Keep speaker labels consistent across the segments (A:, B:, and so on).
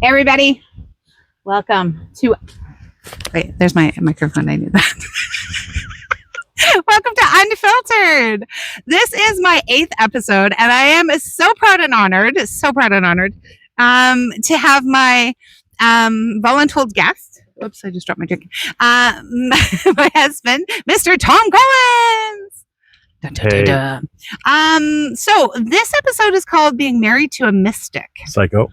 A: Hey everybody, welcome to, wait, there's my microphone, I knew that. Welcome to Unfiltered. This is my 8th episode and I am so proud and honored to have my voluntold guest. Oops, I just dropped my drink. My husband, Mr. Tom Collins. Dun, dun, dun, dun. So this episode is called Being Married to a Mystic.
B: Psycho.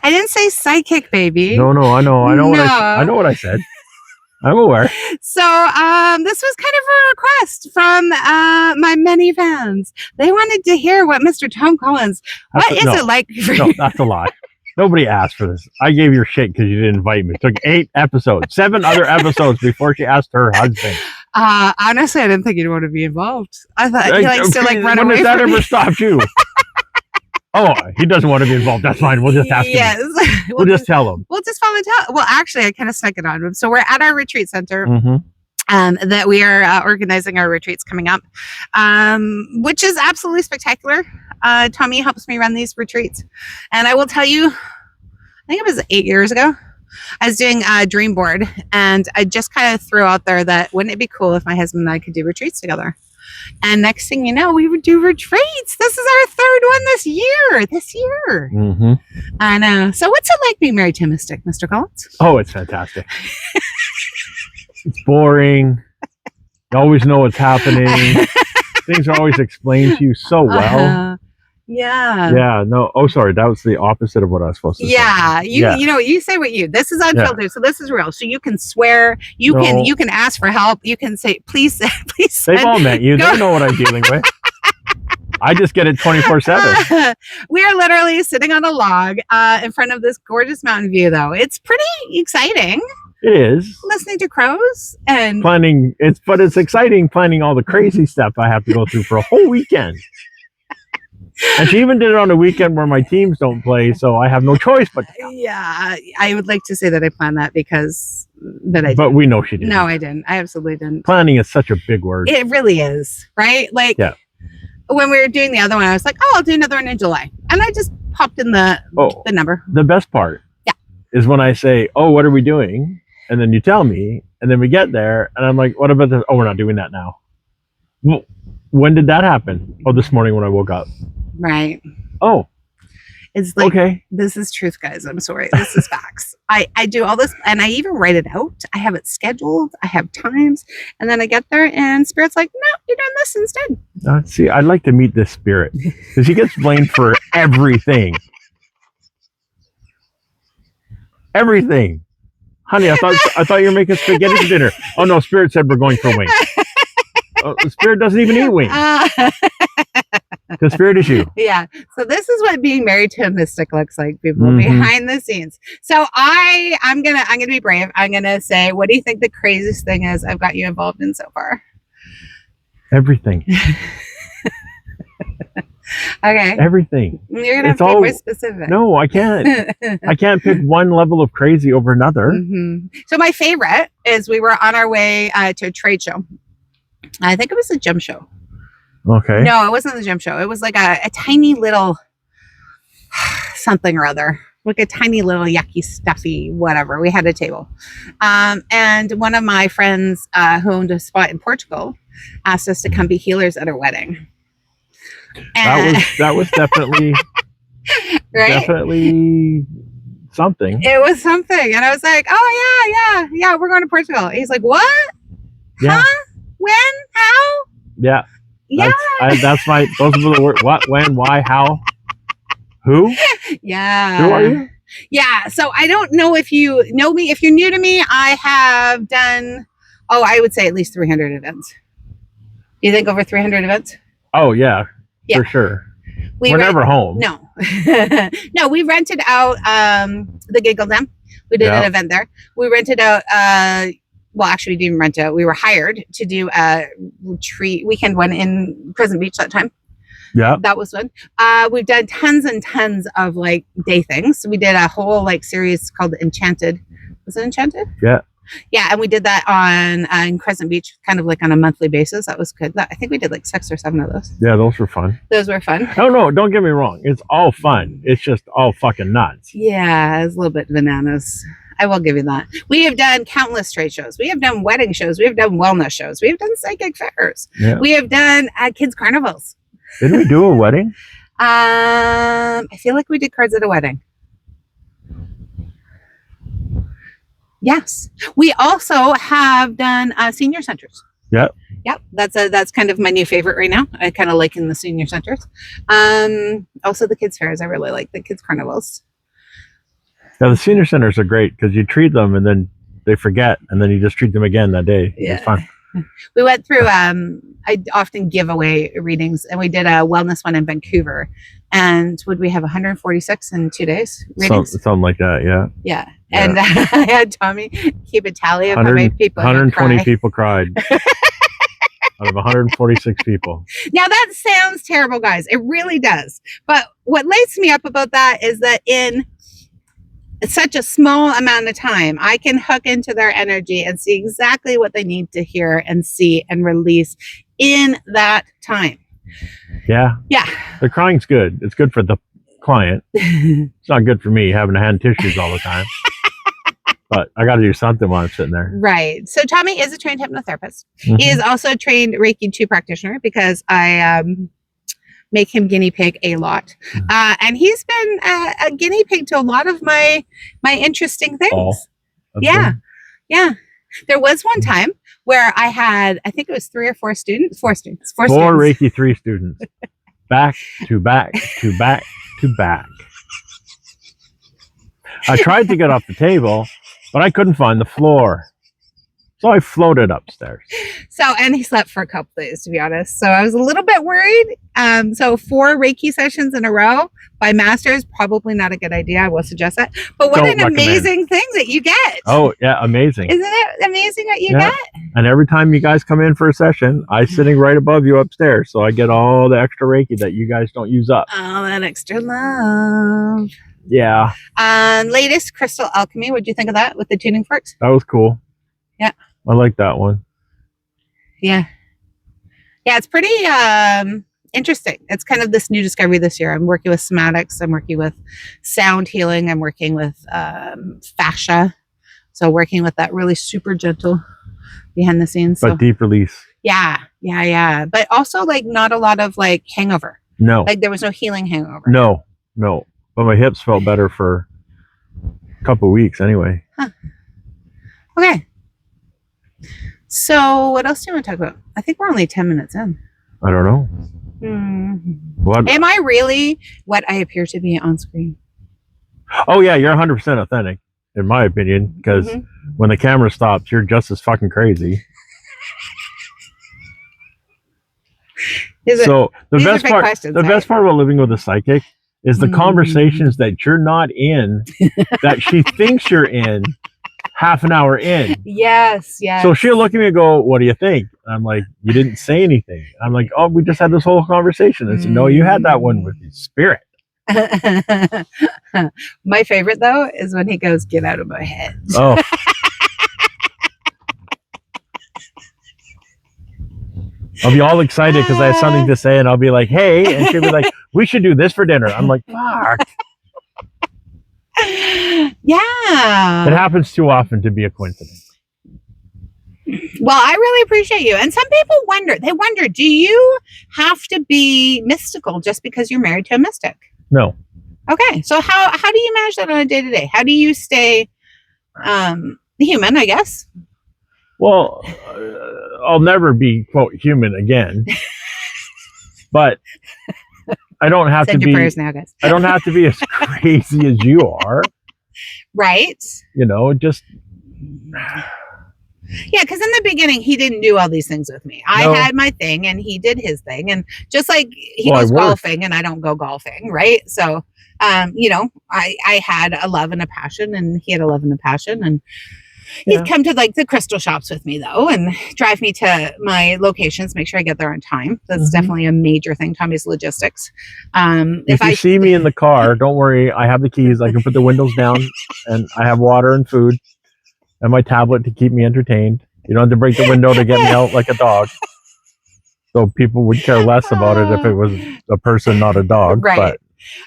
A: I didn't say psychic, baby.
B: No, I know what I said. I'm aware.
A: So this was kind of a request from my many fans. They wanted to hear what Mr. Tom Collins, it like for you?
B: No, that's a lie. Nobody asked for this. I gave your shit because you didn't invite me. It took 8 episodes, 7 other episodes before she asked her husband.
A: Honestly, I didn't think you'd want to be involved. I thought he likes to run away from me.
B: When has that ever stopped you? Oh, he doesn't want to be involved. That's fine. We'll just ask him. We'll just tell him.
A: We'll just follow tell. Well, actually, I kind of snuck it on him. So we're at our retreat center. That we are organizing our retreats coming up, which is absolutely spectacular. Tommy helps me run these retreats. And I will tell you, I think it was 8 years ago, I was doing a dream board. And I just kind of threw out there that wouldn't it be cool if my husband and I could do retreats together? And next thing you know, we would do retreats. This is our 3rd one this year. I know. So what's it like being married to a mystic, Mr. Collins?
B: Oh, it's fantastic. It's boring. You always know what's happening. Things are always explained to you so well.
A: Yeah.
B: Yeah. No. Oh, sorry. That was the opposite of what I was supposed to say.
A: You know, you say what you. This is unfiltered, so this is real. So you can swear. You can ask for help. You can say, please.
B: They've all met you. They know what I'm dealing with. I just get it 24/7.
A: We are literally sitting on a log in front of this gorgeous mountain view, though. It's pretty exciting.
B: It is.
A: Listening to crows and
B: planning. But it's exciting planning all the crazy stuff I have to go through for a whole weekend. And she even did it on a weekend where my teams don't play, so I have no choice but to come.
A: Yeah, I would like to say that I planned that
B: but we know she didn't.
A: No, I didn't. I absolutely didn't.
B: Planning is such a big word.
A: It really is, right? Like, when we were doing the other one, I was like, I'll do another one in July. And I just popped in the number.
B: The best part is when I say, oh, what are we doing? And then you tell me, and then we get there, and I'm like, what about this? Oh, we're not doing that now. Well, when did that happen? Oh, this morning when I woke up.
A: Right.
B: Oh.
A: It's like,
B: okay.
A: This is truth, guys. I'm sorry. This is facts. I do all this, and I even write it out. I have it scheduled. I have times. And then I get there, and Spirit's like, no, you're doing this instead.
B: See, I'd like to meet this Spirit, because he gets blamed for everything. Everything. Honey, I thought you were making spaghetti for dinner. Oh, no, Spirit said we're going for wings. Spirit doesn't even eat wings. Because Spirit is you.
A: Yeah. So this is what being married to a mystic looks like, people, behind the scenes. So I'm gonna be brave. I'm gonna say, what do you think the craziest thing is I've got you involved in so far?
B: Everything.
A: Okay.
B: Everything.
A: You're gonna have to be more specific.
B: No, I can't. I can't pick one level of crazy over another.
A: So my favorite is we were on our way to a trade show. I think it was a gem show.
B: Okay.
A: No, it wasn't the gym show. It was like a tiny little something or other, like a tiny little yucky, stuffy, whatever. We had a table. And one of my friends who owned a spot in Portugal asked us to come be healers at her wedding. And
B: that was definitely, definitely something.
A: It was something. And I was like, oh, yeah, we're going to Portugal. He's like, what?
B: Yeah.
A: Huh? When? How?
B: Yeah.
A: Yeah.
B: That's my, those are the words. What, when, why, how, who?
A: Yeah.
B: Who are you?
A: Yeah. So I don't know if you know me. If you're new to me, I have done, I would say at least 300 events. You think over 300 events?
B: Oh, yeah. For sure. We're never home.
A: No. No, we rented out the Giggle Dam. We did an event there. We rented out well, actually, we didn't rent out. We were hired to do a retreat weekend one in Crescent Beach that time.
B: Yeah.
A: That was fun. We've done tons and tons of day things. We did a whole series called Enchanted. Was it Enchanted?
B: Yeah.
A: Yeah, and we did that on in Crescent Beach, kind of like on a monthly basis. That was good. I think we did like 6 or 7 of those.
B: Yeah, those were fun.
A: Those were fun.
B: Oh no, don't get me wrong. It's all fun. It's just all fucking nuts.
A: Yeah, it's a little bit bananas. I will give you that. We have done countless trade shows. We have done wedding shows. We have done wellness shows. We have done psychic fairs.
B: Yeah.
A: We have done kids carnivals.
B: Didn't we do a wedding?
A: I feel like we did cards at a wedding. Yes. We also have done senior centers.
B: Yep.
A: Yep. That's kind of my new favorite right now. I kind of like in the senior centers. Also the kids fairs. I really like the kids carnivals.
B: Yeah, the senior centers are great because you treat them and then they forget and then you just treat them again that day.
A: Yeah.
B: It's fun.
A: We went through I often give away readings, and we did a wellness one in Vancouver, and would we have 146 in 2 days readings?
B: Something like that. Yeah.
A: Yeah. And I had Tommy keep a tally of how many people
B: 120 people cried out of 146 people.
A: Now that sounds terrible, guys. It really does. But what lights me up about that is that in such a small amount of time, I can hook into their energy and see exactly what they need to hear and see and release in that time.
B: Yeah.
A: Yeah.
B: The crying's good. It's good for the client. It's not good for me having to hand tissues all the time. But I got to do something while I'm sitting there.
A: Right. So Tommy is a trained hypnotherapist.
B: Mm-hmm.
A: He is also a trained Reiki 2 practitioner because I make him guinea pig a lot. And he's been a guinea pig to a lot of my interesting things. Yeah. Yeah. There was one time where I had, I think it was 3 or 4 students. 4 students. 4
B: Reiki 3 students. Back to back to back to back. I tried to get off the table, but I couldn't find the floor. So I floated upstairs.
A: And he slept for a couple days, to be honest. So I was a little bit worried. So 4 Reiki sessions in a row by masters, probably not a good idea. I will suggest that. But what an amazing thing that you get.
B: Oh, yeah, amazing.
A: Isn't it amazing what you get?
B: And every time you guys come in for a session, I'm sitting right above you upstairs. So I get all the extra Reiki that you guys don't use up.
A: Oh, that extra love.
B: Yeah.
A: Latest Crystal Alchemy. What'd you think of that with the tuning forks?
B: That was cool.
A: Yeah.
B: I like that one.
A: Yeah. Yeah, it's pretty interesting. It's kind of this new discovery this year. I'm working with somatics. I'm working with sound healing. I'm working with fascia. So working with that really super gentle behind the scenes.
B: But deep release.
A: Yeah. Yeah. Yeah. But also like not a lot of like hangover.
B: No.
A: Like there was no healing hangover.
B: No. But my hips felt better for a couple of weeks anyway.
A: Huh. Okay. So what else do you want to talk about? I think we're only 10 minutes in.
B: I don't know. What?
A: Am I really what I appear to be on screen?
B: Oh, yeah, you're 100% authentic, in my opinion, because when the camera stops, you're just as fucking crazy. So the best part about living with a psychic is the conversations that you're not in, that she thinks you're in, half an hour in.
A: Yes.
B: So she'll look at me and go, "What do you think?" And I'm like, "You didn't say anything." I'm like, "Oh, we just had this whole conversation." I said, "No, you had that one with your spirit."
A: My favorite though is when he goes, "Get out of my head."
B: Oh. I'll be all excited because I have something to say, and I'll be like, "Hey," and she'll be like, "We should do this for dinner." I'm like, "Fuck."
A: Yeah.
B: It happens too often to be a coincidence.
A: Well, I really appreciate you. And some people wonder, do you have to be mystical just because you're married to a mystic?
B: No.
A: Okay. So how do you manage that on a day-to-day? How do you stay human, I guess?
B: Well, I'll never be, quote, human again. But I don't have to be. Prayers now, guys. I don't have to be as crazy as you are.
A: Right.
B: You know, just.
A: Yeah, because in the beginning, he didn't do all these things with me. I had my thing and he did his thing. And just like he goes golfing and I don't go golfing, right? So, you know, I had a love and a passion and he had a love and a passion. And he'd come to like the crystal shops with me though and drive me to my locations, make sure I get there on time. That's definitely a major thing. Tommy's logistics.
B: If you see me in the car, don't worry. I have the keys. I can put the windows down and I have water and food. and my tablet to keep me entertained. You don't have to break the window to get me out like a dog. So people would care less about it if it was a person, not a dog.
A: Right.
B: But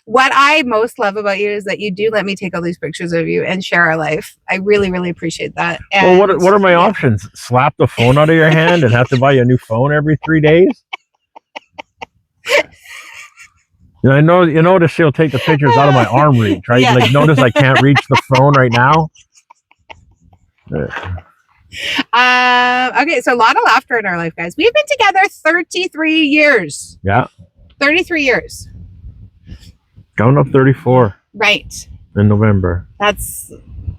A: what I most love about you is that you do let me take all these pictures of you and share our life. I really, really appreciate that. And
B: well, what are my options? Slap the phone out of your hand and have to buy you a new phone every 3 days? I know you notice she'll take the pictures out of my arm reach, right?
A: Yeah.
B: Like, notice I can't reach the phone right now.
A: Okay, so a lot of laughter in our life, guys. We've been together 33 years.
B: Yeah.
A: 33 years.
B: Going up 34.
A: Right.
B: In November.
A: That's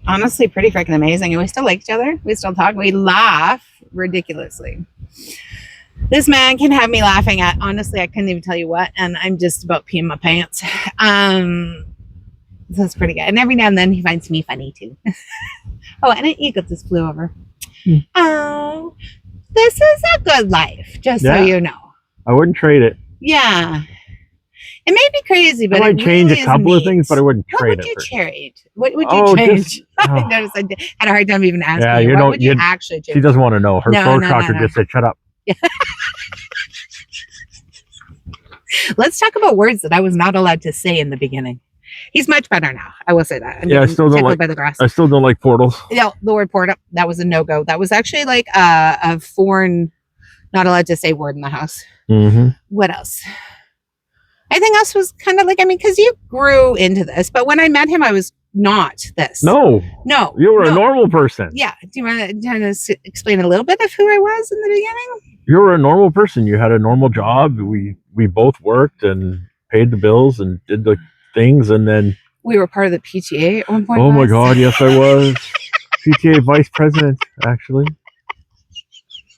A: honestly pretty freaking amazing. And we still like each other. We still talk. We laugh ridiculously. This man can have me laughing at, honestly, I couldn't even tell you what. And I'm just about peeing my pants. So it's pretty good. And every now and then he finds me funny too. Oh, and an eagle just flew over. Oh, this is a good life, just so you know.
B: I wouldn't trade it.
A: Yeah. It may be crazy, but
B: I might change a couple of things, but I wouldn't trade it.
A: What would you trade? What would you change? I noticed I had a hard time even asking you. What would you actually change?
B: She doesn't want to know. Her throat chakra just said, shut up.
A: Let's talk about words that I was not allowed to say in the beginning. He's much better now. I will say that.
B: I still don't like. I still don't like portals.
A: No, the word portal, that was a no-go. That was actually like a foreign, not allowed to say word in the house.
B: Mm-hmm.
A: What else? Everything else was kind of like, I mean, because you grew into this, but when I met him, I was not this.
B: No. You were a normal person.
A: Yeah. Do you want to explain a little bit of who I was in the beginning?
B: You were a normal person. You had a normal job. We both worked and paid the bills and did the things, and then
A: we were part of the PTA at one point.
B: Oh my God, yes I was. PTA vice president, actually.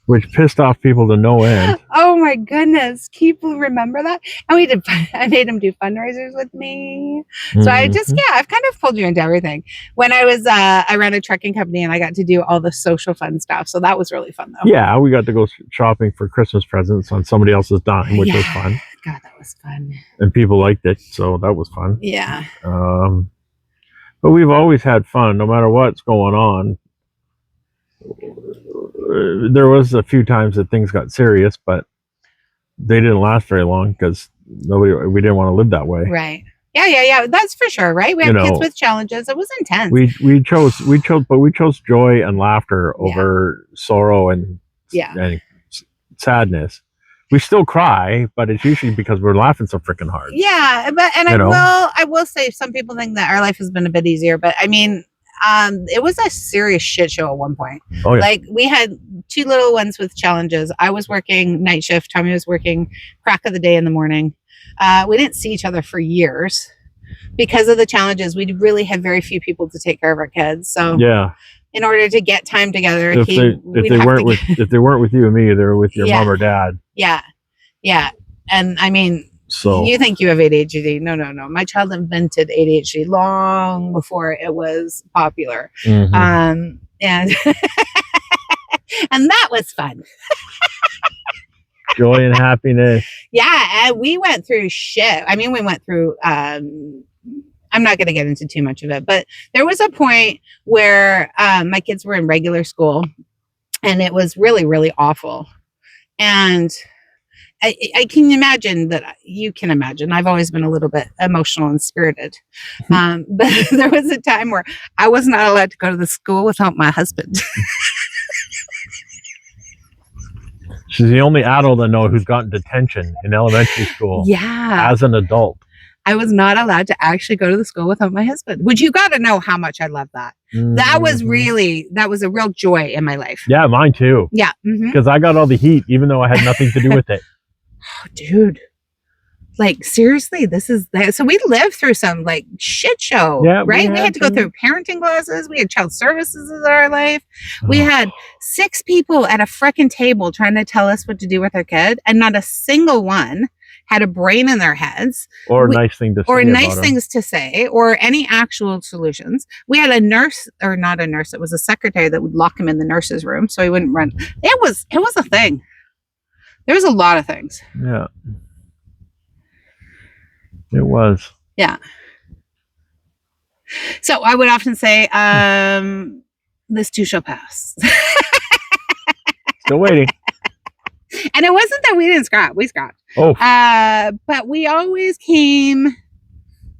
B: Which pissed off people to no end.
A: Oh my goodness. People remember that? And I made him do fundraisers with me. So I just, I've kind of pulled you into everything. When I was, I ran a trucking company and I got to do all the social fun stuff. So that was really fun though.
B: Yeah, we got to go shopping for Christmas presents on somebody else's dime, which was fun.
A: God, that was fun.
B: And people liked it, so that was fun.
A: Yeah.
B: But we've always had fun, no matter what's going on. There was a few times that things got serious, but they didn't last very long because we didn't want to live that way.
A: Right. Yeah. That's for sure, right? We had kids with challenges. It was intense.
B: We chose joy and laughter over sorrow and sadness. We still cry, but it's usually because we're laughing so freaking hard.
A: Yeah, but I will say some people think that our life has been a bit easier, but I mean, it was a serious shit show at one point.
B: Oh, yeah.
A: Like we had two little ones with challenges. I was working night shift. Tommy was working crack of the day in the morning. We didn't see each other for years because of the challenges. We really had very few people to take care of our kids. So in order to get time together, if they weren't with you and me, they were with your mom or dad. Yeah. And I mean, so you think you have ADHD? No. My child invented ADHD long before it was popular. And and that was fun.
B: Joy and happiness.
A: Yeah, and we went through shit. I mean, we went through I'm not going to get into too much of it, but there was a point where my kids were in regular school and it was really, really awful. And I can imagine that you can imagine. I've always been a little bit emotional and spirited. But there was a time where I was not allowed to go to the school without my husband.
B: She's the only adult I know who's gotten detention in elementary school.
A: Yeah.
B: As an adult.
A: I was not allowed to actually go to the school without my husband. Which you got to know how much I love that. That was a real joy in my life.
B: Yeah, mine too.
A: Yeah.
B: Because I got all the heat, even though I had nothing to do with it.
A: Oh, dude. Like, seriously, this is that. So we lived through some like shit show, right? We had to go through parenting classes. We had child services in our life. We had 6 people at a frickin' table trying to tell us what to do with our kid. And not a single one had a brain in their heads.
B: Or nice things
A: to say, or any actual solutions. We had a nurse, or not a nurse, it was a secretary that would lock him in the nurse's room so he wouldn't run. It was a thing. There was a lot of things.
B: Yeah. It was.
A: Yeah. So I would often say, this too shall pass.
B: Still waiting.
A: And it wasn't that we didn't scrap. We scrapped.
B: Oh.
A: But we always came.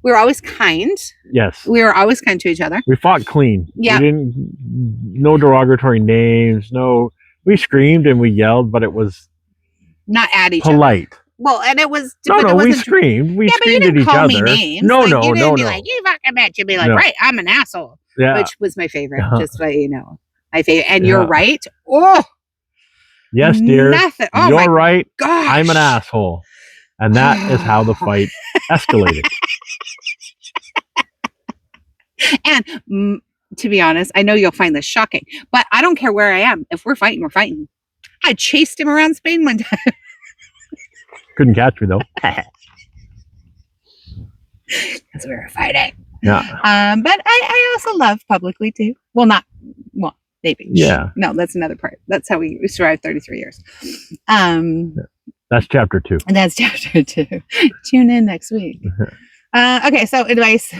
A: We were always kind.
B: Yes.
A: We were always kind to each other.
B: We fought clean.
A: Yeah.
B: No derogatory names. No. We screamed and we yelled, but it was
A: not at each
B: polite.
A: Other. Well, and it was.
B: No, we screamed. We screamed at each other.
A: Me names.
B: No,
A: like,
B: no,
A: you didn't
B: no,
A: be
B: no.
A: Like, you fucking bitch. You'd be like, right, I'm an asshole.
B: Yeah.
A: Which was my favorite. Just so you know, my favorite. And you're right.
B: Yes, dear.
A: Nothing. Oh,
B: you're right.
A: Gosh.
B: I'm an asshole. And that is how the fight escalated.
A: And to be honest, I know you'll find this shocking, but I don't care where I am. If we're fighting, we're fighting. I chased him around Spain one time.
B: Couldn't catch me, though.
A: Because we were fighting.
B: Yeah.
A: But I also love publicly, too. Well, maybe.
B: Yeah.
A: No, that's another part. That's how we survived 33 years.
B: That's chapter 2.
A: And that's chapter 2. Tune in next week. Okay, so advice.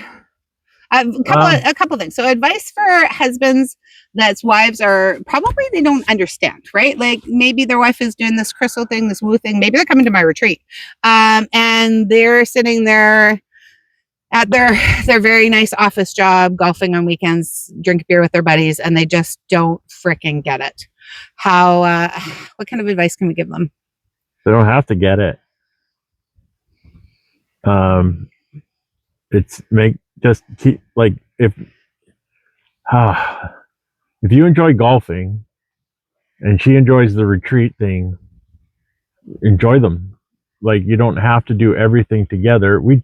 A: A couple things. So advice for husbands that's wives are probably they don't understand, right? Like maybe their wife is doing this crystal thing, this woo thing. Maybe they're coming to my retreat, and they're sitting there at their very nice office job, golfing on weekends, drink beer with their buddies, and they just don't freaking get it. How? What kind of advice can we give them?
B: They don't have to get it. Just keep like if you enjoy golfing and she enjoys the retreat thing, enjoy them. Like you don't have to do everything together. We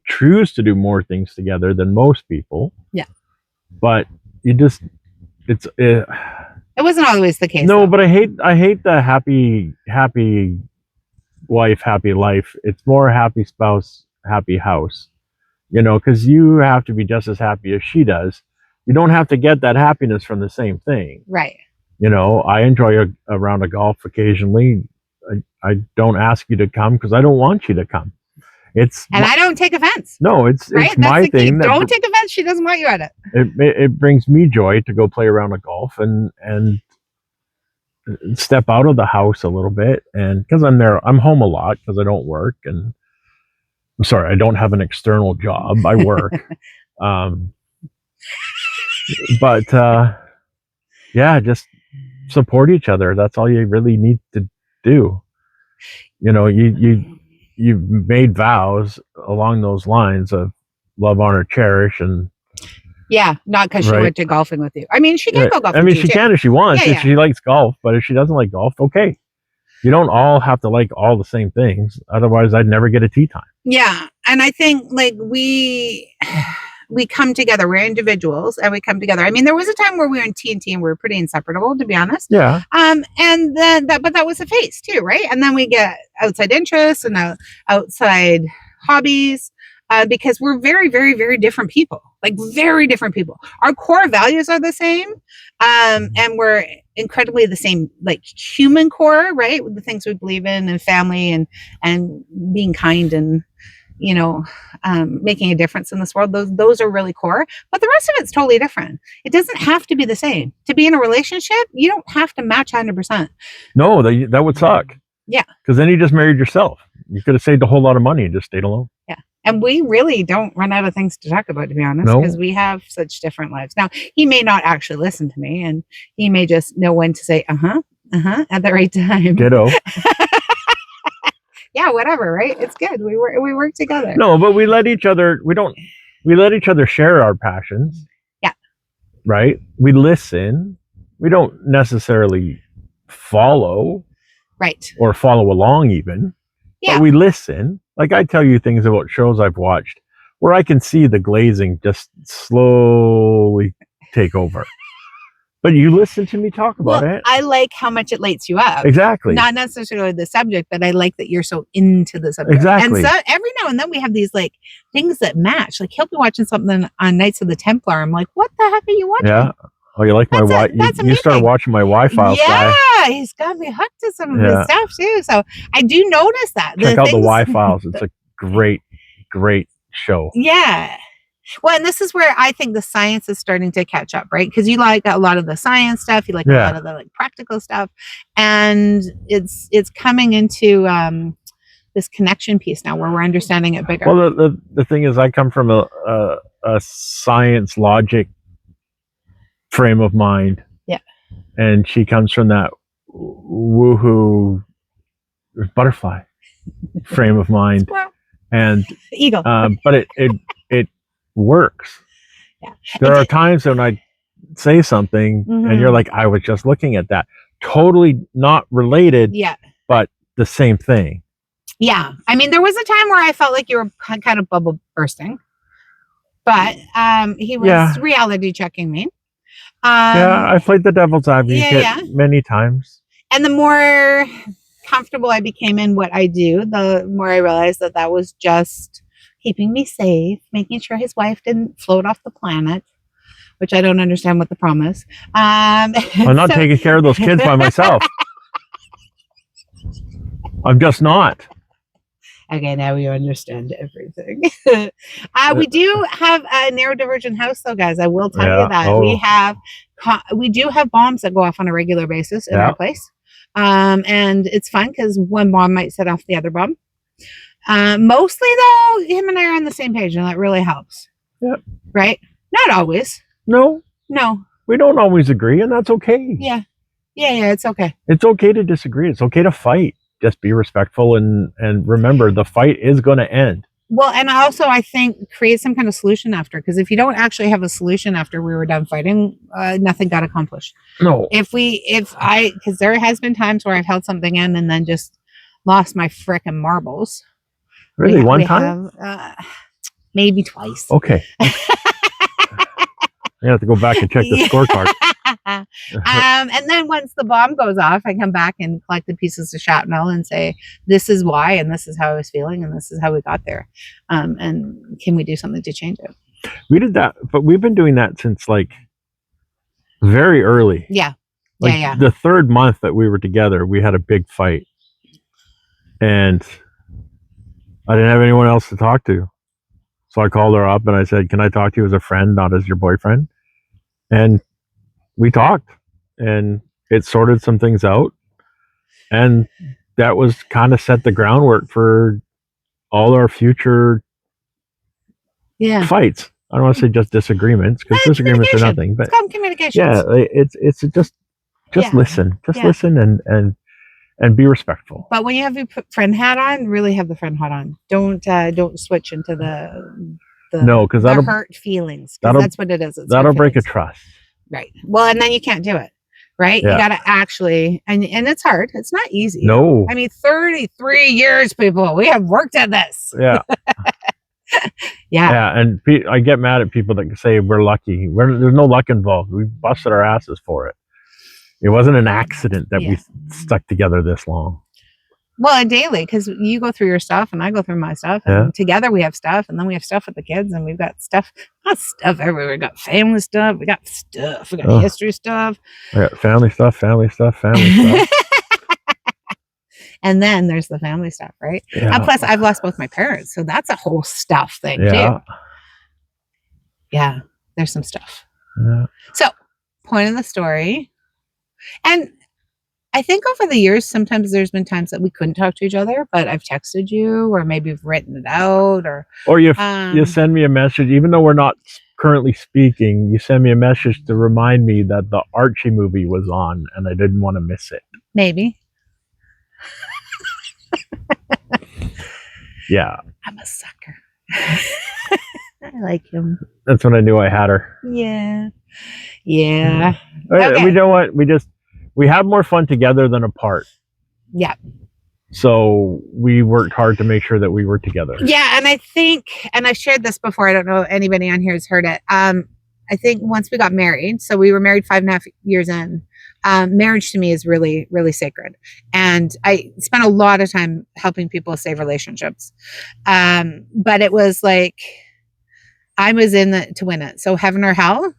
B: choose to do more things together than most people.
A: Yeah.
B: But it
A: wasn't always the case.
B: No, though. But I hate the happy wife, happy life. It's more happy spouse, happy house. You know, because you have to be just as happy as she does. You don't have to get that happiness from the same thing.
A: Right.
B: You know, I enjoy a round of golf occasionally. I don't ask you to come because I don't want you to come.
A: I don't take offense.
B: No, it's my thing.
A: Don't take offense. She doesn't want you at it.
B: It brings me joy to go play a round of golf and step out of the house a little bit. And because I'm home a lot because I don't work and I'm sorry, I don't have an external job. I work. Just support each other. That's all you really need to do. You know, you've made vows along those lines of love, honor, cherish, and
A: not because she went to golfing with you. I mean, she can go golfing.
B: I mean, she can if she wants.
A: Yeah,
B: if she likes golf, but if she doesn't like golf, okay. You don't all have to like all the same things. Otherwise, I'd never get a tea time.
A: Yeah. And I think like we come together. We're individuals and we come together. I mean, there was a time where we were in T&T and we were pretty inseparable, to be honest.
B: Yeah.
A: And then that was a phase too, right? And then we get outside interests and outside hobbies because we're very, very, very different people. Like very different people. Our core values are the same. And we're incredibly the same, like human core, right? With the things we believe in and family and being kind and, you know, making a difference in this world. Those are really core, but the rest of it's totally different. It doesn't have to be the same. To be in a relationship, you don't have to match 100%.
B: No, that would suck.
A: Yeah.
B: Because then you just married yourself. You could have saved a whole lot of money and just stayed alone.
A: Yeah. And we really don't run out of things to talk about, to be honest, because we have such different lives. Now, he may not actually listen to me and he may just know when to say, at the right time.
B: Ditto.
A: Yeah, whatever, right? It's good. We work together.
B: No, but we let each other share our passions.
A: Yeah.
B: Right? We listen. We don't necessarily follow.
A: Right.
B: Or follow along even. Yeah. But we listen. Like I tell you things about shows I've watched where I can see the glazing just slowly take over. But you listen to me talk about it.
A: I like how much it lights you up.
B: Exactly.
A: Not necessarily the subject, but I like that you're so into the subject.
B: Exactly.
A: And so every now and then we have these like things that match. Like he'll be watching something on Knights of the Templar. I'm like, what the heck are you watching?
B: Yeah. Oh, you like my Wi-Fi? You started watching my Wi-Fi guy.
A: Yeah, he's got me hooked to some of his stuff too. So I do notice that.
B: Check out the Wi-Files. It's a great show.
A: Yeah. Well, and this is where I think the science is starting to catch up, right? Because you like a lot of the science stuff, you like a lot of the like practical stuff, and it's coming into this connection piece now where we're understanding it bigger.
B: Well, the thing is, I come from a science logic frame of mind.
A: Yeah.
B: And she comes from that woohoo butterfly frame of mind.
A: Well,
B: and
A: eagle.
B: But it works.
A: Yeah.
B: There are times when I say something and you're like, I was just looking at that. Totally not related.
A: Yeah.
B: But the same thing.
A: Yeah. I mean, there was a time where I felt like you were kind of bubble bursting. But he was reality checking me.
B: I played the devil's advocate many times.
A: And the more comfortable I became in what I do, the more I realized that was just keeping me safe, making sure his wife didn't float off the planet, which I don't understand what the problem is. I'm
B: not taking care of those kids by myself. I'm just not.
A: Okay, now you understand everything. We do have a neurodivergent house, though, guys. I will tell you that we do have bombs that go off on a regular basis in our place, and it's fun because one bomb might set off the other bomb. Mostly, though, him and I are on the same page, and that really helps.
B: Yep.
A: Right? Not always.
B: No. We don't always agree, and that's okay.
A: Yeah. It's okay.
B: It's okay to disagree. It's okay to fight. Just be respectful and remember the fight is going to end.
A: Well, and also I think create some kind of solution after, because if you don't actually have a solution after we were done fighting, nothing got accomplished.
B: No.
A: Because there has been times where I've held something in and then just lost my frickin' marbles.
B: Really? One time?
A: Maybe twice.
B: Okay. I have to go back and check the scorecard.
A: And then once the bomb goes off, I come back and collect the pieces of shrapnel and say, this is why, and this is how I was feeling, and this is how we got there. And can we do something to change it?
B: We did that, but we've been doing that since like very early.
A: Yeah.
B: The third month that we were together, we had a big fight. And I didn't have anyone else to talk to. So I called her up and I said, can I talk to you as a friend, not as your boyfriend? And we talked and it sorted some things out. And that was kind of set the groundwork for all our future fights. I don't want to say just disagreements, because disagreements are nothing. But
A: it's called communication.
B: Yeah, it's just listen. Just listen and be respectful.
A: But when you have your friend hat on, really have the friend hat on. Don't switch into the
B: because that'll
A: hurt feelings. That's what it is.
B: That'll break a trust.
A: Right. Well, and then you can't do it. Right.
B: Yeah.
A: You got to actually, and it's hard. It's not easy.
B: No.
A: I mean, 33 years, people. We have worked at this.
B: Yeah. Yeah. And I get mad at people that say we're lucky. There's no luck involved. We busted our asses for it. It wasn't an accident that we stuck together this long.
A: Well, and daily, because you go through your stuff and I go through my stuff, and together we have stuff, and then we have stuff with the kids, and we've got stuff, not stuff everywhere. We got family stuff, we got stuff, we got history stuff.
B: I got family stuff.
A: And then there's the family stuff, right?
B: Yeah.
A: And plus, I've lost both my parents, so that's a whole stuff thing too. Yeah, there's some stuff.
B: Yeah.
A: So, point of the story, and I think over the years, sometimes there's been times that we couldn't talk to each other, but I've texted you, or maybe you've written it out, or
B: you send me a message, even though we're not currently speaking. You send me a message to remind me that the Archie movie was on, and I didn't want to miss it.
A: Maybe.
B: Yeah.
A: I'm a sucker. I like him.
B: That's when I knew I had her.
A: Yeah. Yeah.
B: Okay. We know what? We have more fun together than apart.
A: Yeah.
B: So we worked hard to make sure that we were together.
A: Yeah. And I think, and I've shared this before, I don't know if anybody on here has heard it. I think once we got married, so we were married 5.5 years in, marriage to me is really, really sacred. And I spent a lot of time helping people save relationships. But it was like, I was in to win it. So heaven or hell,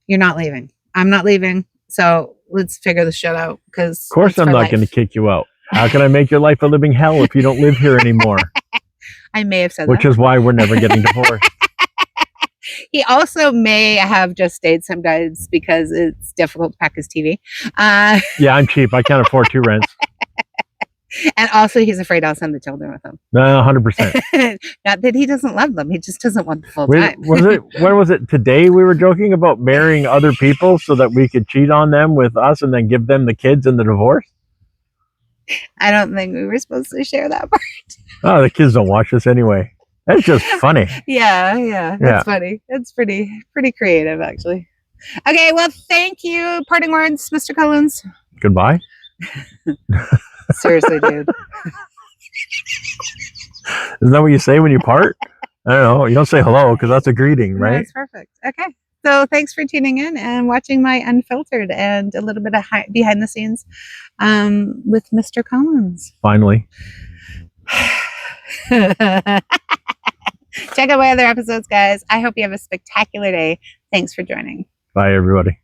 A: you're not leaving. I'm not leaving. So let's figure this shit out. Because
B: of course I'm not going to kick you out. How can I make your life a living hell if you don't live here anymore?
A: I may have said
B: Which is why we're never getting divorced.
A: He also may have just stayed sometimes because it's difficult to pack his TV.
B: Yeah, I'm cheap. I can't afford 2 rents.
A: And also, he's afraid I'll send the children with him.
B: No, 100%.
A: Not that he doesn't love them; he just doesn't want the full time.
B: When was it? Today we were joking about marrying other people so that we could cheat on them with us and then give them the kids in the divorce.
A: I don't think we were supposed to share that part.
B: Oh, the kids don't watch this anyway. That's just funny.
A: Yeah, that's funny. It's pretty creative, actually. Okay, well, thank you. Parting words, Mr. Collins.
B: Goodbye.
A: Seriously, dude.
B: Isn't that what you say when you part? I don't know. You don't say hello because that's a greeting, right?
A: That's perfect. Okay. So thanks for tuning in and watching my Unfiltered and a little bit of behind the scenes with Mr. Collins.
B: Finally.
A: Check out my other episodes, guys. I hope you have a spectacular day. Thanks for joining.
B: Bye, everybody.